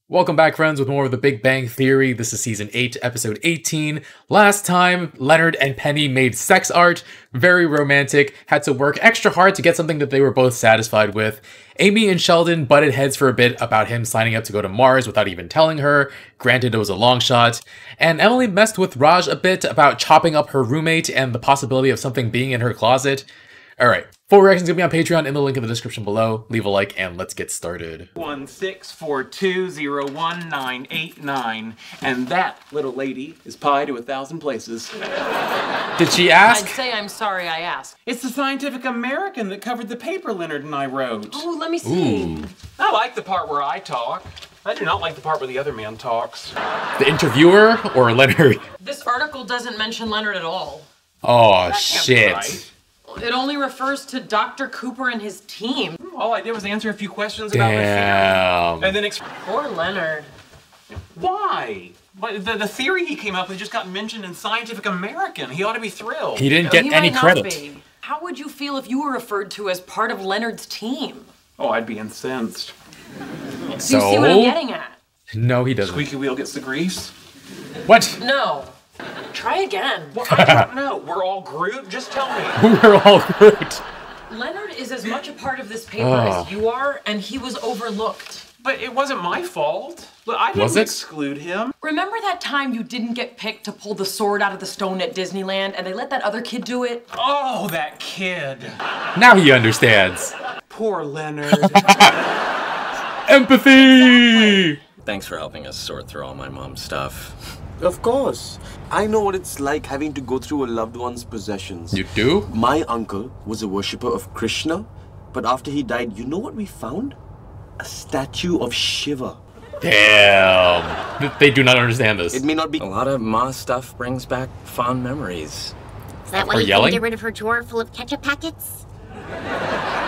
Welcome back, friends, with more of The Big Bang Theory. This is Season 8, Episode 18. Last time, Leonard and Penny made sex art. Very romantic. Had to work extra hard to get something that they were both satisfied with. Amy and Sheldon butted heads for a bit about him signing up to go to Mars without even telling her. Granted, it was a long shot. And Emily messed with Raj a bit about chopping up her roommate and the possibility of something being in her closet. Alright, full reaction's gonna be on Patreon in the link in the description below. Leave a like and let's get started. 164201989, and that little lady is pie to 1,000 places. Did she ask? I'd say I'm sorry I asked. It's the Scientific American that covered the paper Leonard and I wrote. Oh, let me see. Ooh. I like the part where I talk. I do not like the part where the other man talks. The interviewer or Leonard? This article doesn't mention Leonard at all. Oh, That can't be shit. right. It only refers to Dr. Cooper and his team. All I did was answer a few questions about the Damn. theory. And then Poor Leonard. why? But the theory he came up with just got mentioned in Scientific American. He ought to be thrilled. He didn't get He any might not credit. be. How would you feel if you were referred to as part of Leonard's team? Oh, I'd be incensed. Do you see what I'm getting at? No, he doesn't. Squeaky wheel gets the grease. What? No. Try again. Well, I don't know. We're all Groot? Just tell me. We're all Groot. Leonard is as much a part of this paper as you are, and he was overlooked. But it wasn't my fault. Look, I Was didn't it? exclude him. Remember that time you didn't get picked to pull the sword out of the stone at Disneyland, and they let that other kid do it? Oh, that kid. Now he understands. Poor Leonard. Empathy! Thanks for helping us sort through all my mom's stuff. Of course. I know what it's like having to go through a loved one's possessions. You do? My uncle was a worshipper of Krishna, but after he died, you know what we found? A statue of Shiva. Damn. They do not understand this. It may not be A lot of Ma stuff brings back fond memories. Is that why Or you yelling? couldn't get rid of her drawer full of ketchup packets?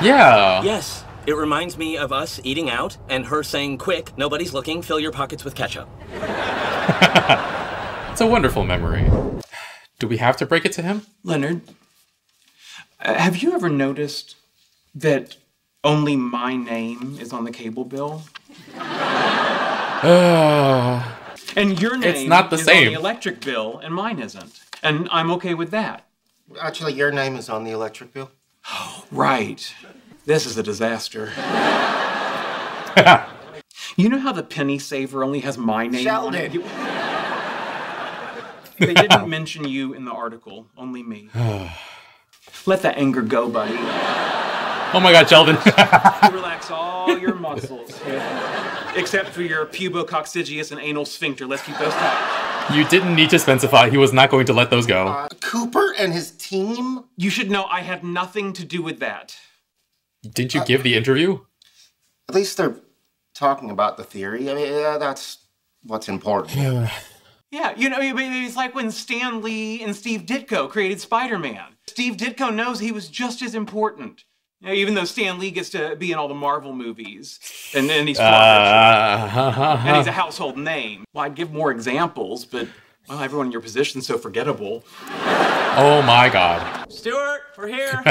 Yeah. Yes, it reminds me of us eating out and her saying, "Quick, nobody's looking, fill your pockets with ketchup." It's a wonderful memory. Do we have to break it to him? Leonard, have you ever noticed that only my name is on the cable bill? And your name It's not the is same. on the electric bill, and mine isn't. And I'm okay with that. Actually, your name is on the electric bill. Right. This is a disaster. You know how the penny saver only has my name on it? They didn't mention you in the article, only me. Let that anger go, buddy. Oh my god, Sheldon. You relax all your muscles. Except for your pubococcygeus and anal sphincter. Let's keep those tight. You didn't need to specify. He was not going to let those go. Cooper and his team? You should know I had nothing to do with that. Didn't you give the interview? At least they're talking about the theory. I mean, that's what's important. Yeah, you know, it's like when Stan Lee and Steve Ditko created Spider-Man. Steve Ditko knows he was just as important. You know, even though Stan Lee gets to be in all the Marvel movies. And then he's and he's a household name. Well, I'd give more examples, but well, everyone in your position's so forgettable. Oh my god. Stuart, we're here.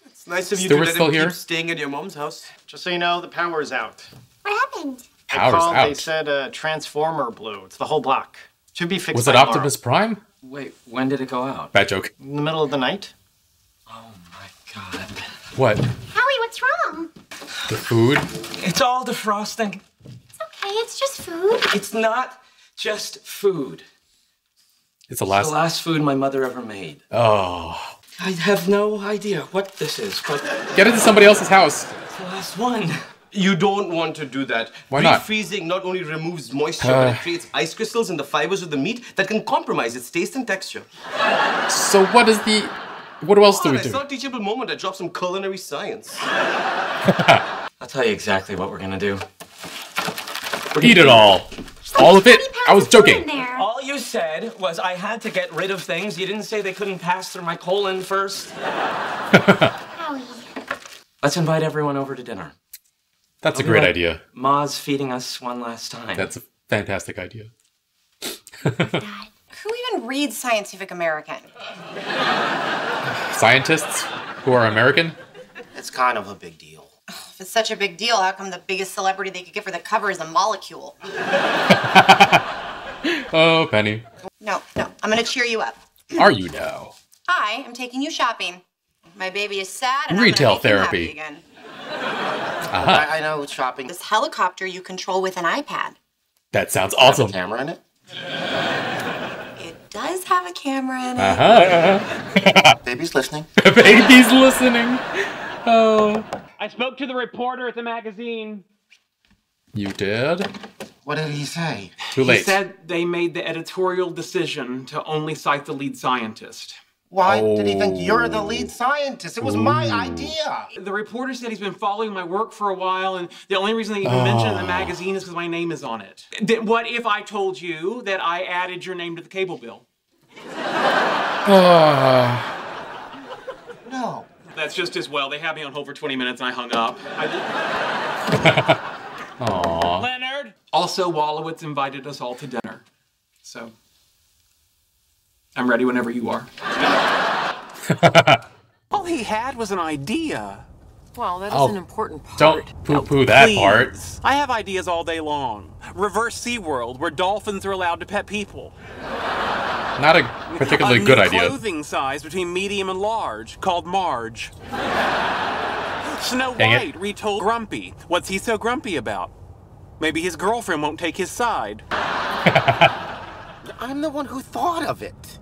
It's nice of you Stuart's to still let him here? keep staying at your mom's house. Just so you know, the power is out. What happened? I Power's called, they out. said a transformer blew. It's the whole block. Should be fixed Was by it tomorrow. Optimus Prime? Wait, when did it go out? Bad joke. In the middle of the night? Oh my god. What? Howie, what's wrong? The food? It's all defrosting. It's okay, it's just food. It's not just food. It's the It's last... the last food my mother ever made. Oh. I have no idea what this is, but Get into somebody else's house. it's the last one. You don't want to do that. Why not? Refreezing not only removes moisture, but it creates ice crystals in the fibers of the meat that can compromise its taste and texture. So what is the... What else do we I do? saw a teachable moment. I dropped some culinary science. I'll tell you exactly what we're gonna do. Eat it all. All of it? 20 pounds I was of food in joking. there. All you said was I had to get rid of things. You didn't say they couldn't pass through my colon first. Howie. Let's invite everyone over to dinner. That's a great idea. Ma's feeding us one last time. That's a fantastic idea. Who even reads Scientific American? Scientists who are American? It's kind of a big deal. If it's such a big deal, how come the biggest celebrity they could get for the cover is a molecule? Oh, Penny. No, I'm gonna cheer you up. Are you now? I am taking you shopping. My baby is sad and Retail I'm gonna make therapy. him happy again. I know shopping. This helicopter you control with an iPad. That sounds Have a awesome. camera in it? It does have a camera in it. Baby's listening. Baby's listening. Oh. I spoke to the reporter at the magazine. You did? What did he say? Too late. He said they made the editorial decision to only cite the lead scientist. Why did he think you're the lead scientist? It was my idea. The reporter said he's been following my work for a while, and the only reason they even mentioned it in the magazine is because my name is on it. What if I told you that I added your name to the cable bill? No. That's just as well. They had me on hold for 20 minutes and I hung up. Aww. Leonard! Also, Wallowitz invited us all to dinner. So, I'm ready whenever you are. All he had was an idea. Well, that is an important part. Don't poo-poo that Please. part. I have ideas all day long. Reverse SeaWorld, where dolphins are allowed to pet people. Not a particularly good idea. Clothing size between medium and large, called Marge. Snow Dang it. White retold Grumpy. What's he so grumpy about? Maybe his girlfriend won't take his side. I'm the one who thought of it.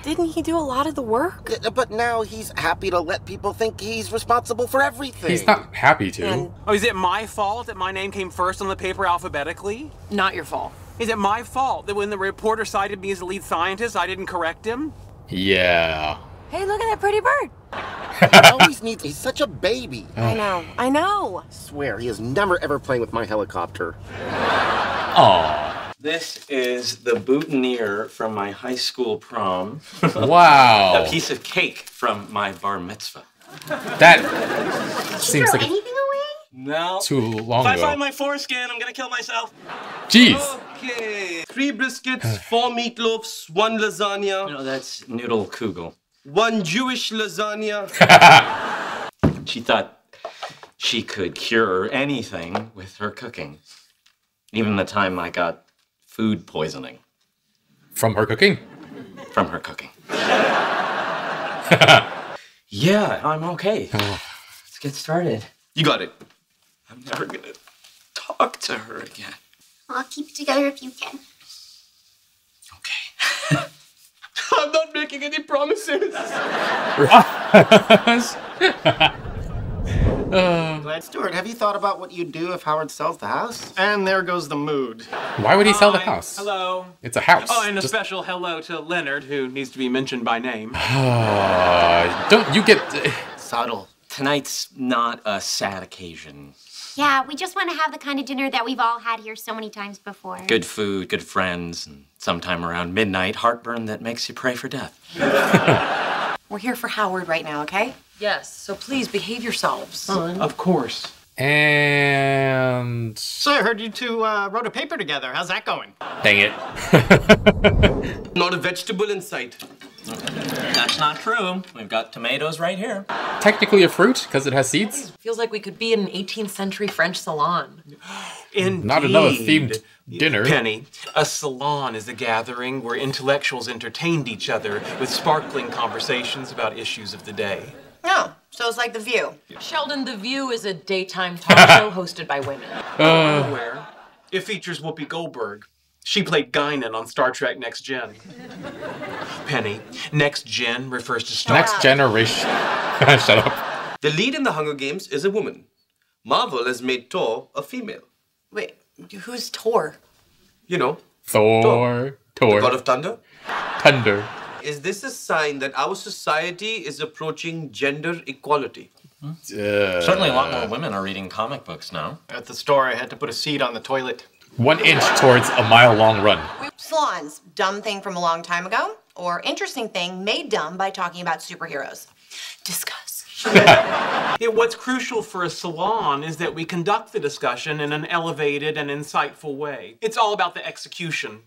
Didn't he do a lot of the work? But now he's happy to let people think he's responsible for everything. He's not happy to. And Oh, is it my fault that my name came first on the paper alphabetically? Not your fault. Is it my fault that when the reporter cited me as the lead scientist, I didn't correct him? Yeah. hey, look at that pretty bird. He always needs. He's such a baby. I know. I swear, he is never ever playing with my helicopter. Aww. This is the boutonniere from my high school prom. Wow. A piece of cake from my bar mitzvah. That Did you seems throw like anything away? No. too long If I ago. find my foreskin, I'm gonna kill myself. Jeez. Okay. 3 briskets, 4 meatloafs, 1 lasagna, No, that's noodle kugel. 1 Jewish lasagna. She thought she could cure anything with her cooking. Even the time I got food poisoning From her cooking. from her cooking. Yeah, I'm okay. Let's get started. You got it. I'm never gonna talk to her again. I'll keep it together if you can. Okay. I'm not making any promises. Stuart, have you thought about what you'd do if Howard sells the house? And there goes the mood. Why would he sell the Hi. house? Hello. It's a house. Oh, and a Just- special hello to Leonard, who needs to be mentioned by name. Don't you get... Subtle. Tonight's not a sad occasion. Yeah, we just want to have the kind of dinner that we've all had here so many times before. Good food, good friends, and sometime around midnight, heartburn that makes you pray for death. We're here for Howard right now, okay? Yes, so please behave yourselves. Of course. And... So I heard you two wrote a paper together. How's that going? Dang it. Not a vegetable in sight. That's not true. We've got tomatoes right here. Technically a fruit, because it has seeds. Feels like we could be in an 18th century French salon. Indeed. Not another themed dinner. Penny, a salon is a gathering where intellectuals entertained each other with sparkling conversations about issues of the day. No, so it's like The View. Sheldon, The View is a daytime talk show hosted by women. Where it features Whoopi Goldberg. She played Guinan on Star Trek Next Gen. Penny, Next Gen refers to Star Next generation. Shut up. The lead in the Hunger Games is a woman. Marvel has made Thor a female. Wait, who's Tor? You know, Thor. the god of thunder. Thunder. Is this a sign that our society is approaching gender equality? Certainly a lot more women are reading comic books now. At the store, I had to put a seat on the toilet. 1 inch towards a mile-long run. Salons, dumb thing from a long time ago, or interesting thing made dumb by talking about superheroes. Discuss. What's crucial for a salon is that we conduct the discussion in an elevated and insightful way. It's all about the execution.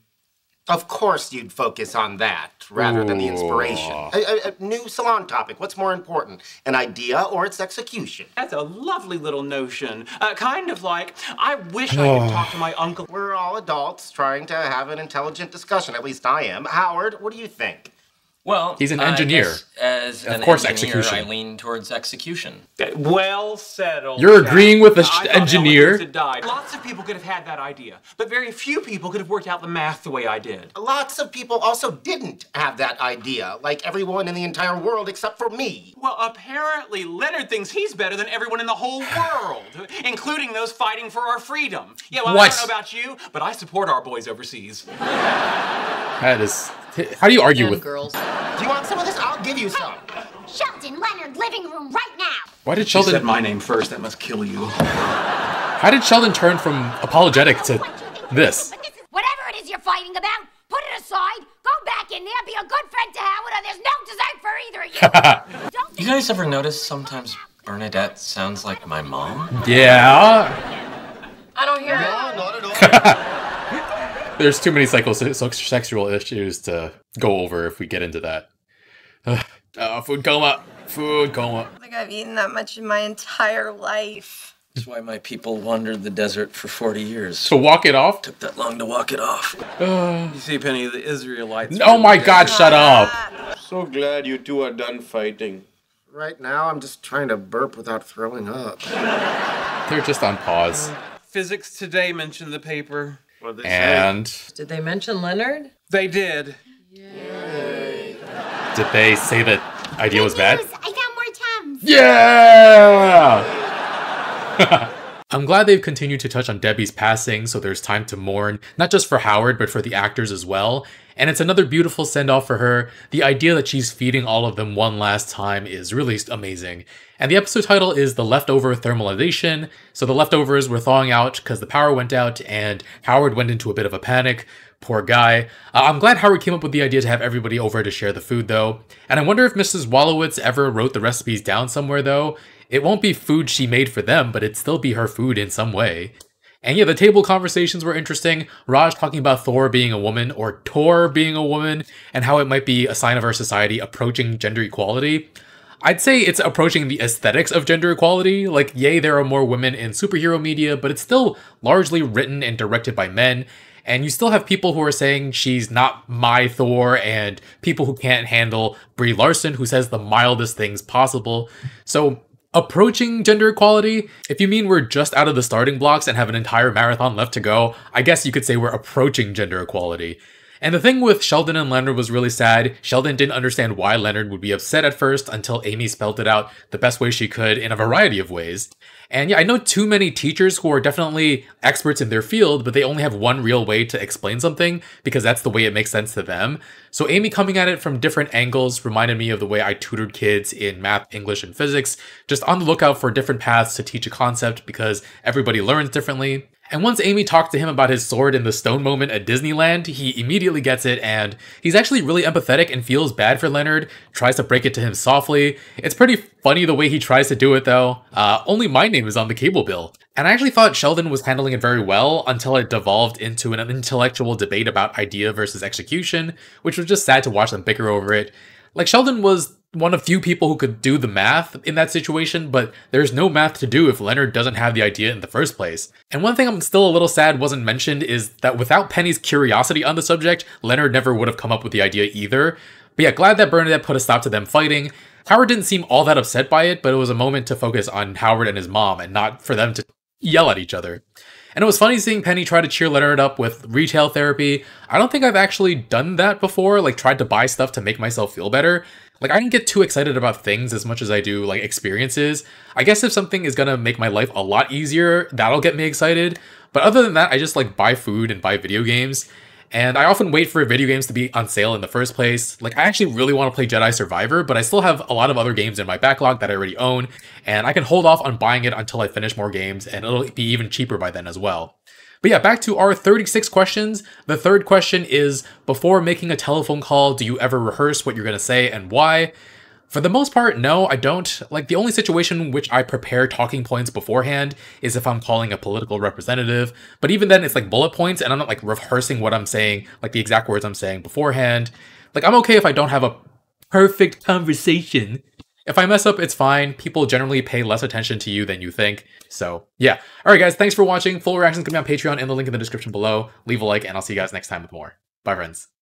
Of course you'd focus on that rather than the inspiration. A new salon topic. What's more important, an idea or its execution? That's a lovely little notion. Kind of like, I wish I could talk to my uncle. We're all adults trying to have an intelligent discussion. At least I am. Howard, what do you think? Well, he's an engineer. I guess as of an course, engineer, execution. I lean towards execution. Well said, old You're chap. agreeing with the I thought engineer? Eloise had died. Lots of people could have had that idea, but very few people could have worked out the math the way I did. Lots of people also didn't have that idea, like everyone in the entire world except for me. Well, apparently Leonard thinks he's better than everyone in the whole world, including those fighting for our freedom. Yeah, well, What? I don't know about you, but I support our boys overseas. That is... How do you argue with... girls. Do you want some of this? I'll give you some. Sheldon, Leonard, living room right now. Why did She said Sheldon... my name first, that must kill you. How did Sheldon turn from apologetic to this? But this is whatever it is you're fighting about. Put it aside. Go back in there. Be a good friend to Howard, or there's no dessert for either of you. Don't You guys ever notice sometimes Bernadette sounds like my mom? Yeah. I don't hear it. No, not at all. There's too many psychosexual issues to go over if we get into that. Food coma. Food coma. I don't think I've eaten that much in my entire life. That's why my people wandered the desert for 40 years. To walk it off? Took that long to walk it off. You see, Penny, the Israelites... Oh my god, shut up. So glad you two are done fighting. Right now, I'm just trying to burp without throwing up. They're just on pause. Physics Today mentioned the paper. What'd they say? And Did they mention Leonard? They did. did they say that idea was bad? News, I found more Thames. Yeah! I'm glad they've continued to touch on Debbie's passing, so there's time to mourn, not just for Howard, but for the actors as well. And it's another beautiful send-off for her. The idea that she's feeding all of them one last time is really amazing. And the episode title is The Leftover Thermalization. So the leftovers were thawing out because the power went out and Howard went into a bit of a panic. Poor guy. I'm glad Howard came up with the idea to have everybody over to share the food though. And I wonder if Mrs. Wallowitz ever wrote the recipes down somewhere though. It won't be food she made for them, but it'd still be her food in some way. And yeah, the table conversations were interesting. Raj talking about Thor being a woman, or Tor being a woman, and how it might be a sign of our society approaching gender equality. I'd say it's approaching the aesthetics of gender equality. Like, yay, there are more women in superhero media, but it's still largely written and directed by men. And you still have people who are saying she's not my Thor, and people who can't handle Brie Larson, who says the mildest things possible. So, approaching gender equality, if you mean we're just out of the starting blocks and have an entire marathon left to go, I guess you could say we're approaching gender equality. And the thing with Sheldon and Leonard was really sad. Sheldon didn't understand why Leonard would be upset at first until Amy spelled it out the best way she could in a variety of ways. And yeah, I know too many teachers who are definitely experts in their field, but they only have one real way to explain something because that's the way it makes sense to them. So Amy coming at it from different angles reminded me of the way I tutored kids in math, English, and physics, just on the lookout for different paths to teach a concept because everybody learns differently. And once Amy talked to him about his sword in the stone moment at Disneyland, he immediately gets it, and he's actually really empathetic and feels bad for Leonard, tries to break it to him softly. It's pretty funny the way he tries to do it though. Only my name is on the cable bill. And I actually thought Sheldon was handling it very well until it devolved into an intellectual debate about idea versus execution, which was just sad to watch them bicker over it. Like, Sheldon was one of few people who could do the math in that situation, but there's no math to do if Leonard doesn't have the idea in the first place. And one thing I'm still a little sad wasn't mentioned is that without Penny's curiosity on the subject, Leonard never would have come up with the idea either. But yeah, glad that Bernadette put a stop to them fighting. Howard didn't seem all that upset by it, but it was a moment to focus on Howard and his mom and not for them to yell at each other. And it was funny seeing Penny try to cheer Leonard up with retail therapy. I don't think I've actually done that before, like tried to buy stuff to make myself feel better. Like, I don't get too excited about things as much as I do, like, experiences. I guess if something is gonna make my life a lot easier, that'll get me excited. But other than that, I just, like, buy food and buy video games. And I often wait for video games to be on sale in the first place. Like, I actually really want to play Jedi Survivor, but I still have a lot of other games in my backlog that I already own. And I can hold off on buying it until I finish more games, and it'll be even cheaper by then as well. But yeah, back to our 36 questions. The third question is, before making a telephone call, do you ever rehearse what you're going to say and why? For the most part, no, I don't. Like, the only situation in which I prepare talking points beforehand is if I'm calling a political representative. But even then, it's like bullet points, and I'm not like rehearsing what I'm saying, like the exact words I'm saying beforehand. Like, I'm okay if I don't have a perfect conversation. If I mess up, it's fine. People generally pay less attention to you than you think. So, yeah. Alright guys, thanks for watching. Full reactions can be on Patreon in the link in the description below. Leave a like, and I'll see you guys next time with more. Bye, friends.